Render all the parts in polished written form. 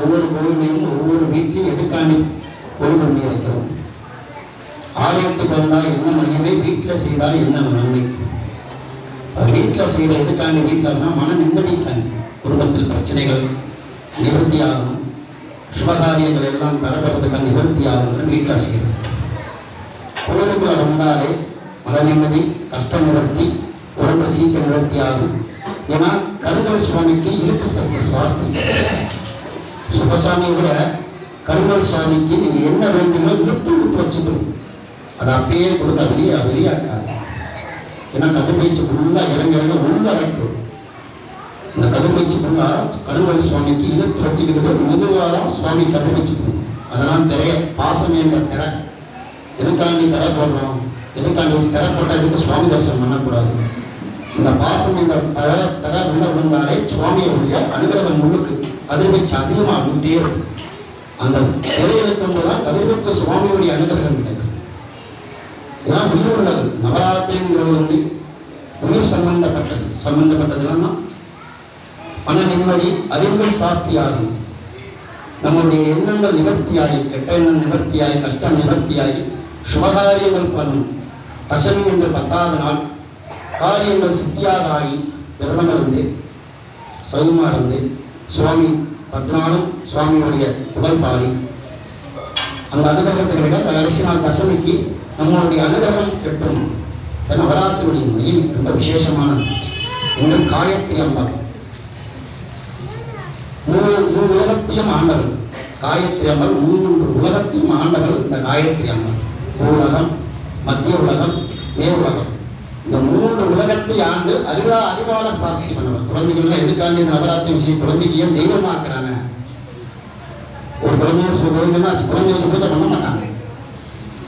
ஒவ்வொரு கோவிலையும் ஒவ்வொரு வீட்டிலையும் எதுக்காண்டி பொருள் பண்ணி வைக்கிறோம்? ஆலயத்துக்கு வந்தால் என்ன மகிமை, வீட்டில் செய்தால் என்ன நன்மை? வீட்டில் செய்கிற எதுக்காண்டி? வீட்டில்னா மன நிம்மதிக்காண்டி. குடும்பத்தில் பிரச்சனைகள் நிவர்த்தி ஆகணும், சுபகாரியங்கள் எல்லாம் பெறப்படுறதுக்கான நிவர்த்தி ஆகணும்னு வீட்டில் செய்யணும். கோவிலுக்குள்ள வந்தாலே மன நிம்மதி, கஷ்ட நிவர்த்தி, உடம்பு சீக்கிரம் நிவர்த்தி ஆகும். ஏன்னா கருங்கல் சுவாமிக்கு இருக்கு சுவாஸ்தி. சுபசுவாமியை விட கருங்கல் சுவாமிக்கு நீங்க என்ன வேண்டுமோ இழுத்து வச்சுக்கணும். அதை அப்படியே கொடுத்தா வெளியாக்காது. ஏன்னா கதிர்வீச்சு ஃபுல்லா இளைஞர்கள் உள்ள வைக்கும். இந்த கதிர்வீச்சு ஃபுல்லா கருங்கல் சுவாமிக்கு இழுத்து வச்சுக்கிறது மெதுவாக சுவாமி கதிர்வீச்சுக்கணும். அதெல்லாம் திரைய பாசம் என்ற திரை. எதுக்காண்டி திரை போடுறோம்? எதுக்காண்டி திரை போட்டால் எதுக்கு சுவாமி தரிசனம் பண்ணக்கூடாது? இந்த பாசம் இந்த தர உள்ள விழுந்தாலே சுவாமியுடைய அனுகிரகம் முழுக்கு கதிர்வீச்சு அதிகமாகிட்டே இருக்கும். அந்த திரையெழுத்தும்போதுதான் கதிர்வீச்சு சுவாமியுடைய அனுகிரகம் கிடைக்கும். இதெல்லாம் உயிர் உள்ளது. நவராத்திரிங்கிறது உயிர் சம்பந்தப்பட்டதுன்னா மன நிம்மதி, அறிவுகள் சாஸ்தியாகும். நம்முடைய எண்ணங்கள் நிவர்த்தியாகி, கெட்ட எண்ணம் நிவர்த்தியாகி, கஷ்டம் நிவர்த்தியாகி, சுபகாரியங்கள் பண்ணும். தசமி என்று 10வது நாள் காரியங்கள் சித்தியாக ஆகி விரதம் இருந்து சௌமா இருந்து சுவாமி 10 நாளும் சுவாமியுடைய புகழ் பாடி அந்த அனுகிரகத்தை கிடையாது. கடைசி நாள் தசமிக்கு நம்மளுடைய அனுகிரகம் பெற்றும். நவராத்திரியுடைய மகிமை ரொம்ப விசேஷமானது. இன்னும் காயத்ரி அம்பாள் மூன்று உலகத்தையும் ஆண்டவள். காயத்ரி அம்பாள் 3 உலகத்தையும் ஆண்டவள். இந்த காயத்ரி அம்பாள் பூலகம், மத்திய உலகம், மேல் உலகம், இந்த 3 உலகத்தை ஆண்டு அறிவான சாஸ்தி பண்ணவர். குழந்தைகள்லாம் எதுக்காண்டி இந்த நவராத்திரி விஷயம் குழந்தைக்கு ஏன் தெய்வமாக்குறாங்க? ஒரு குழந்தைங்களுக்கு குழந்தைகளுக்கு பூஜை பண்ண மாட்டாங்க.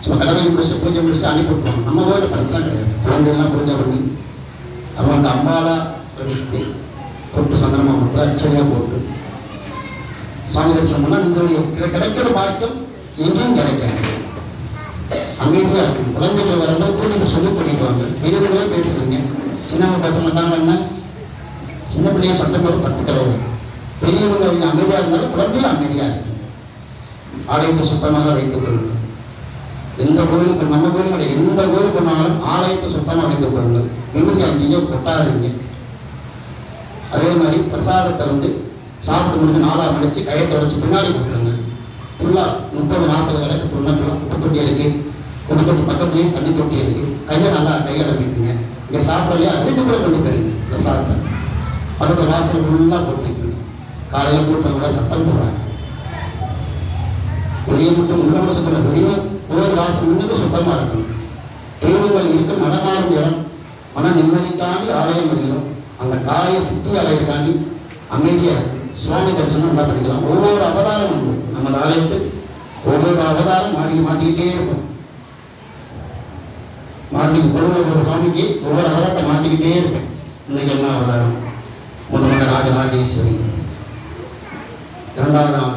சும்மா கடமை முடிச்சு பூஜை முடிச்சுட்டு அனுப்பிவிட்டோம். நம்ம வீட்டில் படிச்சுலாம் கிடையாது. குழந்தைகள்லாம் பூஜை பண்ணி அவங்களுக்கு அம்பாலா பிரதிஷ்டி தொட்டு சந்திரமா போட்டு அச்சரியாக போட்டு சுவாமி தரிசனம் பண்ணால் இந்த கிடைக்கிற பாக்கியம் எங்கேயும் கிடைக்காது. அமைதியா இருக்கும். குழந்தைகள் வரம்போது கூட்டிட்டு சொல்லி பண்ணிட்டு வாங்க. பெரியவர்களே பேசுறீங்க, சின்னவங்க பேச மாட்டாங்கன்னா சின்ன பிள்ளைய சட்டம் போது கற்றுக்கிறது. பெரியவங்க அவங்க அமைதியா இருந்தாலும் குழந்தையும் அமைதியா இருக்கும். ஆலயத்தை சுத்தமாக வைத்துக் கொள்ளுங்கள். எந்த கோயிலுக்கு, நம்ம கோயிலுடைய எந்த கோயில் பண்ணாலும் ஆலயத்தை சுத்தமாக வைத்துக் கொள்ளுங்கள். விபூதி அங்கேயோ கொட்டாதீங்க. அதே மாதிரி பிரசாதத்தை சாப்பிட்டு முடிஞ்சு 4ஆக மடிச்சு கையை தொடச்சி பின்னாடி போட்டுருங்க. ஃபுல்லா 30-40 கிடக்கு துண்ணக்கலாம். குப்பை தொட்டி இருக்கு, குப்பை தொட்டி பக்கத்துலேயும் தண்ணி தொட்டி இருக்கு. கையை நல்லா கையை நம்பிட்டுங்க. இங்கே சாப்பிடலையா வீட்டுக்குள்ளே கொண்டு போயிருங்க. பிரசாதத்தை பக்கத்தில் வாசல் ஃபுல்லாக போட்டுருக்குங்க. காலையில் கூட்டவங்கள சத்தம் போடுறாங்க. வெளியே மட்டும் உள்ளவங்க சுத்தம், வெளியே கோயில் வாசல் முன்னுக்கு சுத்தமாக இருக்கணும். தெய்வங்கள் இருக்கு மனமாறும் இடம். மன நிம்மதிக்காண்டி ஆலயம் வருகிறோம். அந்த காய சித்தி அலையிறக்காண்டி அமைதியாக இருக்கும். சுவாமி தரிசனம் நல்லா படிக்கலாம். ஒவ்வொரு அவதாரம் உண்டு நம்ம ஆலயத்துக்கு. ஒவ்வொரு அவதாரம் மாற்றிக்கிட்டே இருக்கும். ஒரு சுவாமிக்கு ஒவ்வொரு அவதாரத்தை மாற்றிக்கிட்டே இருக்கும். இன்னைக்கு என்ன அவதாரம்? முதல்ல ராஜராஜேஸ்வரி, 2வது நாள்